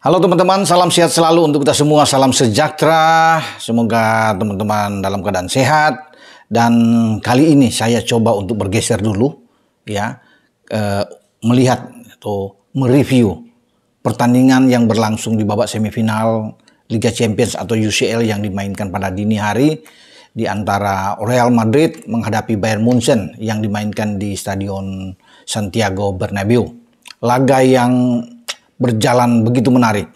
Halo teman-teman, salam sehat selalu untuk kita semua, salam sejahtera. Semoga teman-teman dalam keadaan sehat. Dan kali ini saya coba untuk bergeser dulu, ya, melihat atau mereview pertandingan yang berlangsung di babak semifinal Liga Champions atau UCL yang dimainkan pada dini hari di antara Real Madrid menghadapi Bayern Munchen yang dimainkan di Stadion Santiago Bernabeu. Laga yang berjalan begitu menarik,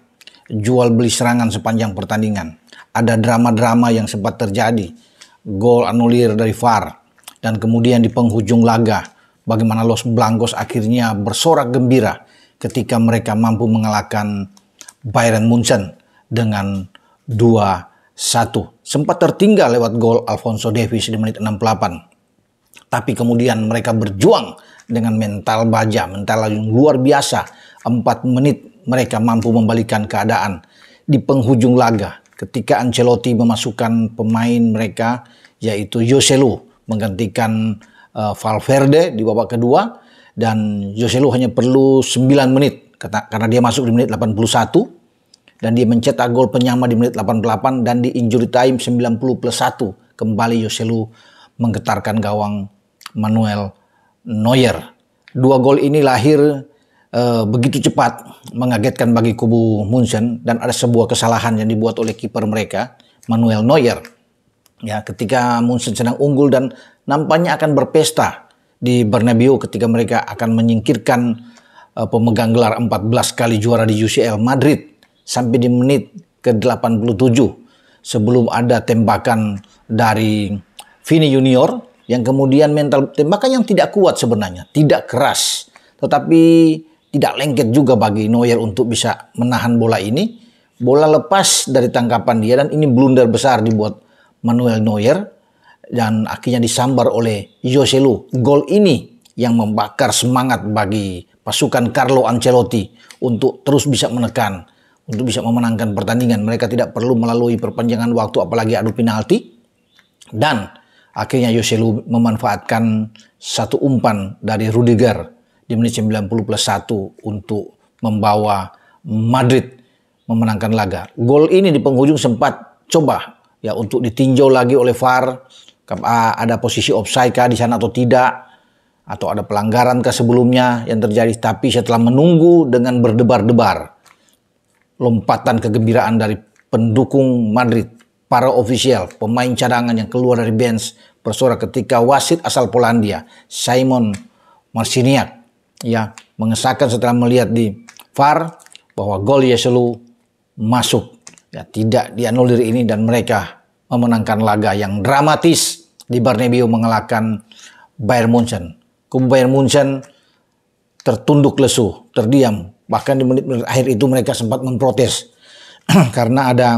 jual beli serangan sepanjang pertandingan. Ada drama-drama yang sempat terjadi, gol anulir dari VAR, dan kemudian di penghujung laga, bagaimana Los Blancos akhirnya bersorak gembira ketika mereka mampu mengalahkan Bayern Munchen dengan 2-1. Sempat tertinggal lewat gol Alphonso Davies di menit 68. Tapi kemudian mereka berjuang dengan mental baja, mental yang luar biasa. 4 menit mereka mampu membalikan keadaan di penghujung laga ketika Ancelotti memasukkan pemain mereka yaitu Joselu menggantikan Valverde di babak kedua, dan Joselu hanya perlu 9 menit karena dia masuk di menit 81 dan dia mencetak gol penyama di menit 88, dan di injury time 90+1 kembali Joselu menggetarkan gawang Manuel Neuer. 2 gol ini lahir begitu cepat, mengagetkan bagi kubu Munchen, dan ada sebuah kesalahan yang dibuat oleh kiper mereka Manuel Neuer. Ya, ketika Munchen sedang unggul dan nampaknya akan berpesta di Bernabeu ketika mereka akan menyingkirkan pemegang gelar 14 kali juara di UCL Madrid sampai di menit ke-87 sebelum ada tembakan dari Vini Junior yang kemudian mental tembakan yang tidak kuat sebenarnya, tidak keras, tetapi tidak lengket juga bagi Neuer untuk bisa menahan bola ini. Bola lepas dari tangkapan dia dan ini blunder besar dibuat Manuel Neuer dan akhirnya disambar oleh Joselu. Gol ini yang membakar semangat bagi pasukan Carlo Ancelotti untuk terus bisa menekan, untuk bisa memenangkan pertandingan. Mereka tidak perlu melalui perpanjangan waktu apalagi adu penalti. Dan akhirnya Joselu memanfaatkan satu umpan dari Rudiger di menit 90+1 untuk membawa Madrid memenangkan laga. Gol ini di penghujung sempat coba ya untuk ditinjau lagi oleh VAR, ada posisi offside kah di sana atau tidak, atau ada pelanggaran kah sebelumnya yang terjadi. Tapi setelah menunggu dengan berdebar-debar, lompatan kegembiraan dari pendukung Madrid, para ofisial, pemain cadangan yang keluar dari bench bersorak ketika wasit asal Polandia, Szymon Marciniak, ya, mengesahkan setelah melihat di VAR bahwa gol Joselu masuk, ya, tidak dianulir ini, dan mereka memenangkan laga yang dramatis di Bernabeu mengalahkan Bayern Munchen. Kubu Bayern Munchen tertunduk lesu, terdiam, bahkan di menit-menit akhir itu mereka sempat memprotes karena ada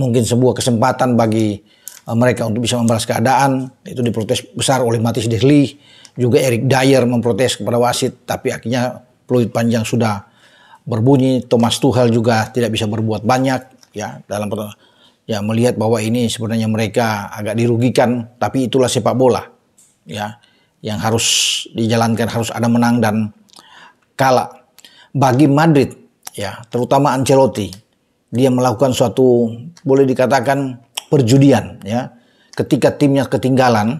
mungkin sebuah kesempatan bagi mereka untuk bisa membalas keadaan. Itu diprotes besar oleh Matthijs de Ligt. Juga Eric Dier memprotes kepada wasit, tapi akhirnya peluit panjang sudah berbunyi. Thomas Tuchel juga tidak bisa berbuat banyak, ya, dalam ya melihat bahwa ini sebenarnya mereka agak dirugikan, tapi itulah sepak bola, ya, yang harus dijalankan, harus ada menang dan kalah. Bagi Madrid, ya, terutama Ancelotti, dia melakukan suatu boleh dikatakan perjudian, ya, ketika timnya ketinggalan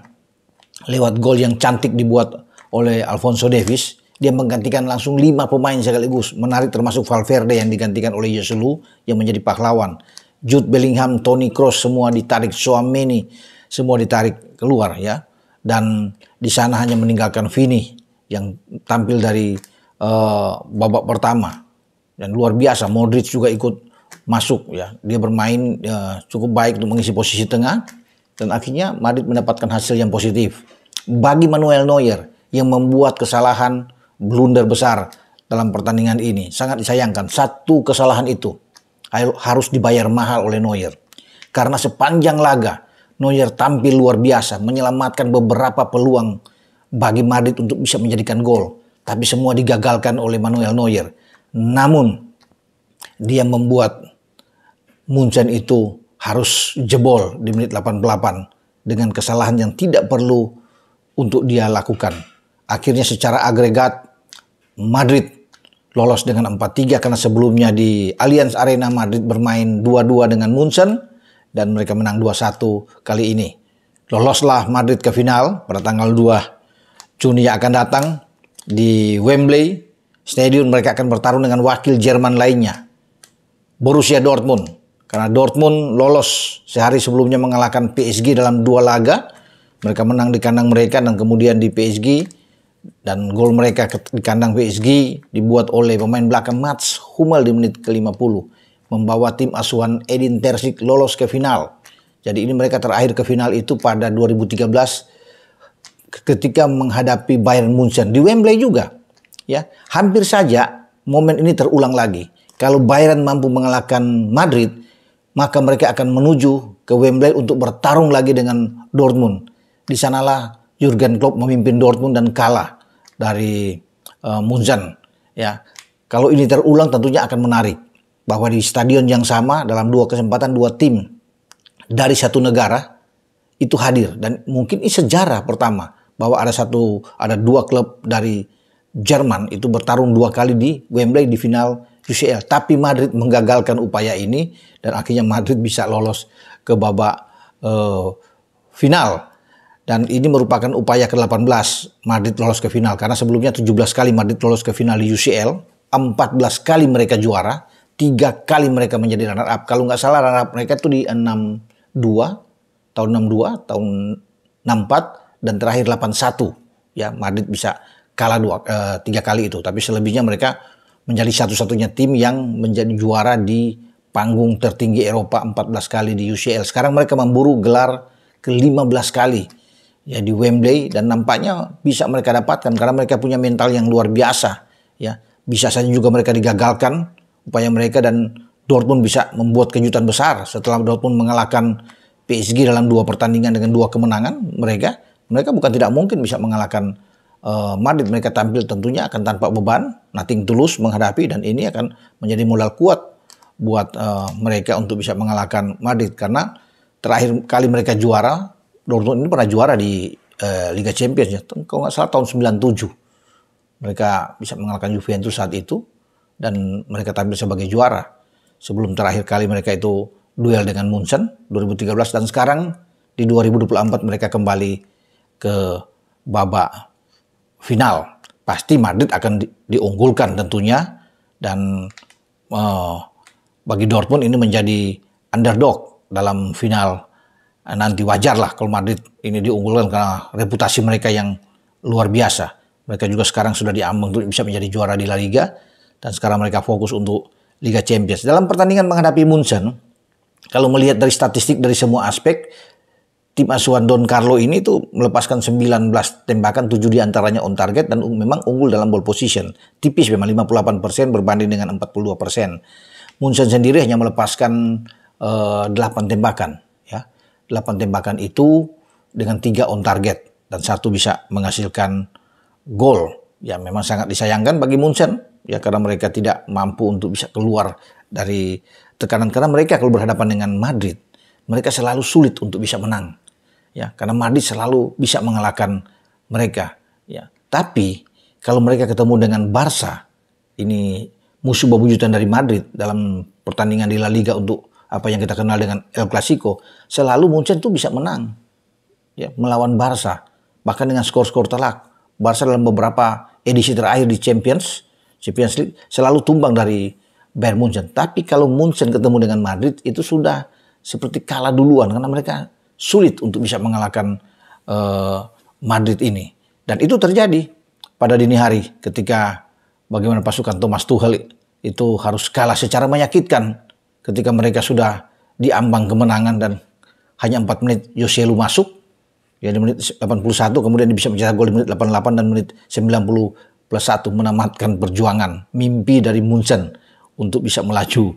lewat gol yang cantik dibuat oleh Alphonso Davies, dia menggantikan langsung 5 pemain sekaligus. Menarik termasuk Valverde yang digantikan oleh Joselu yang menjadi pahlawan. Jude Bellingham, Toni Kroos semua ditarik, Tchouaméni semua ditarik keluar, ya. Dan di sana hanya meninggalkan Vini yang tampil dari babak pertama dan luar biasa. Modric juga ikut masuk, ya. Dia bermain cukup baik untuk mengisi posisi tengah. Dan akhirnya Madrid mendapatkan hasil yang positif. Bagi Manuel Neuer yang membuat kesalahan blunder besar dalam pertandingan ini, sangat disayangkan. Satu kesalahan itu harus dibayar mahal oleh Neuer. Karena sepanjang laga Neuer tampil luar biasa, menyelamatkan beberapa peluang bagi Madrid untuk bisa menjadikan gol. Tapi semua digagalkan oleh Manuel Neuer. Namun dia membuat Munchen itu harus jebol di menit 88 dengan kesalahan yang tidak perlu untuk dia lakukan. Akhirnya secara agregat Madrid lolos dengan 4-3 karena sebelumnya di Allianz Arena Madrid bermain 2-2 dengan Munchen dan mereka menang 2-1 kali ini. Loloslah Madrid ke final pada tanggal 2 Juni yang akan datang di Wembley Stadium. Mereka akan bertarung dengan wakil Jerman lainnya, Borussia Dortmund. Karena Dortmund lolos sehari sebelumnya mengalahkan PSG dalam 2 laga. Mereka menang di kandang mereka dan kemudian di PSG. Dan gol mereka di kandang PSG dibuat oleh pemain belakang Mats Hummel di menit ke-50. Membawa tim asuhan Edin Terzic lolos ke final. Jadi ini mereka terakhir ke final itu pada 2013 ketika menghadapi Bayern Munchen di Wembley juga. Ya, hampir saja momen ini terulang lagi. Kalau Bayern mampu mengalahkan Madrid, maka mereka akan menuju ke Wembley untuk bertarung lagi dengan Dortmund. Di sanalah Jurgen Klopp memimpin Dortmund dan kalah dari Munchen. Ya, kalau ini terulang tentunya akan menarik bahwa di stadion yang sama dalam 2 kesempatan 2 tim dari satu negara itu hadir dan mungkin ini sejarah pertama bahwa ada 2 klub dari Jerman itu bertarung 2 kali di Wembley di final UCL. Tapi Madrid menggagalkan upaya ini dan akhirnya Madrid bisa lolos ke babak final. Dan ini merupakan upaya ke-18 Madrid lolos ke final. Karena sebelumnya 17 kali Madrid lolos ke final di UCL. 14 kali mereka juara. 3 kali mereka menjadi runner up. Kalau nggak salah runner up mereka itu di 62, tahun 62, tahun 64, dan terakhir 81. Ya, Madrid bisa kalah 3 kali itu. Tapi selebihnya mereka menjadi satu-satunya tim yang menjadi juara di panggung tertinggi Eropa 14 kali di UCL. Sekarang mereka memburu gelar ke-15 kali. Ya di Wembley dan nampaknya bisa mereka dapatkan karena mereka punya mental yang luar biasa. Ya, bisa saja juga mereka digagalkan upaya mereka dan Dortmund bisa membuat kejutan besar setelah Dortmund mengalahkan PSG dalam 2 pertandingan dengan 2 kemenangan mereka bukan tidak mungkin bisa mengalahkan Madrid. Mereka tampil tentunya akan tanpa beban, nothing tulus menghadapi dan ini akan menjadi modal kuat buat mereka untuk bisa mengalahkan Madrid karena terakhir kali mereka juara Dortmund ini pernah juara di Liga Champions ya, kalau nggak salah tahun 97. Mereka bisa mengalahkan Juventus saat itu dan mereka tampil sebagai juara. Sebelum terakhir kali mereka itu duel dengan Munchen 2013 dan sekarang di 2024 mereka kembali ke babak final. Pasti Madrid akan diunggulkan tentunya dan bagi Dortmund ini menjadi underdog dalam final. Nanti wajar lah kalau Madrid ini diunggulkan karena reputasi mereka yang luar biasa. Mereka juga sekarang sudah diambang untuk bisa menjadi juara di La Liga dan sekarang mereka fokus untuk Liga Champions. Dalam pertandingan menghadapi Munchen, kalau melihat dari statistik dari semua aspek, tim asuhan Don Carlo ini tuh melepaskan 19 tembakan, 7 diantaranya on target dan memang unggul dalam ball position. Tipis memang 58% berbanding dengan 42%. Munchen sendiri hanya melepaskan 8 tembakan. 8 tembakan itu dengan 3 on target dan 1 bisa menghasilkan gol. Ya memang sangat disayangkan bagi Munchen ya karena mereka tidak mampu untuk bisa keluar dari tekanan karena mereka kalau berhadapan dengan Madrid mereka selalu sulit untuk bisa menang. Ya karena Madrid selalu bisa mengalahkan mereka ya. Tapi kalau mereka ketemu dengan Barca, ini musuh bebuyutan dari Madrid dalam pertandingan di La Liga untuk apa yang kita kenal dengan El Clasico, selalu Munchen tuh bisa menang ya melawan Barca bahkan dengan skor-skor telak. Barca dalam beberapa edisi terakhir di Champions League selalu tumbang dari Bayern Munchen. Tapi kalau Munchen ketemu dengan Madrid itu sudah seperti kalah duluan karena mereka sulit untuk bisa mengalahkan Madrid ini. Dan itu terjadi pada dini hari ketika bagaimana pasukan Thomas Tuchel itu harus kalah secara menyakitkan ketika mereka sudah diambang kemenangan dan hanya 4 menit Joselu masuk ya di menit 81 kemudian bisa mencetak gol di menit 88 dan menit 90+1 menamatkan perjuangan mimpi dari Munchen untuk bisa melaju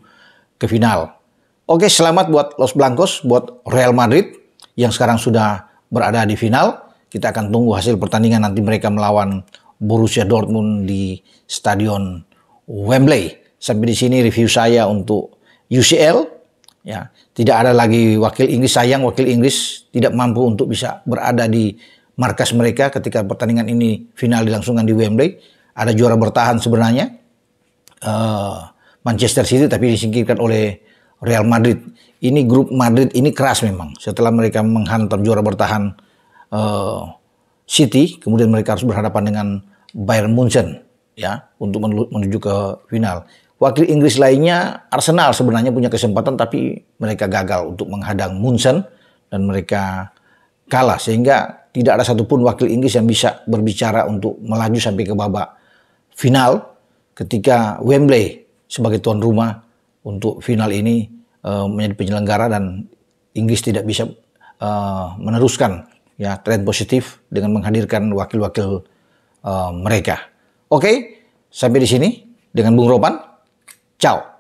ke final. Oke, selamat buat Los Blancos, buat Real Madrid yang sekarang sudah berada di final. Kita akan tunggu hasil pertandingan nanti mereka melawan Borussia Dortmund di Stadion Wembley. Sampai di sini review saya untuk UCL, ya tidak ada lagi wakil Inggris. Sayang wakil Inggris tidak mampu untuk bisa berada di markas mereka ketika pertandingan ini final dilangsungkan di Wembley. Ada juara bertahan sebenarnya, Manchester City tapi disingkirkan oleh Real Madrid. Ini grup Madrid ini keras memang. Setelah mereka menghantam juara bertahan City, kemudian mereka harus berhadapan dengan Bayern Munchen ya untuk menuju ke final. Wakil Inggris lainnya Arsenal sebenarnya punya kesempatan tapi mereka gagal untuk menghadang Munchen dan mereka kalah sehingga tidak ada satupun wakil Inggris yang bisa berbicara untuk melaju sampai ke babak final ketika Wembley sebagai tuan rumah untuk final ini menjadi penyelenggara dan Inggris tidak bisa meneruskan ya tren positif dengan menghadirkan wakil-wakil mereka. Oke, sampai di sini dengan Bung Ropan. Ciao.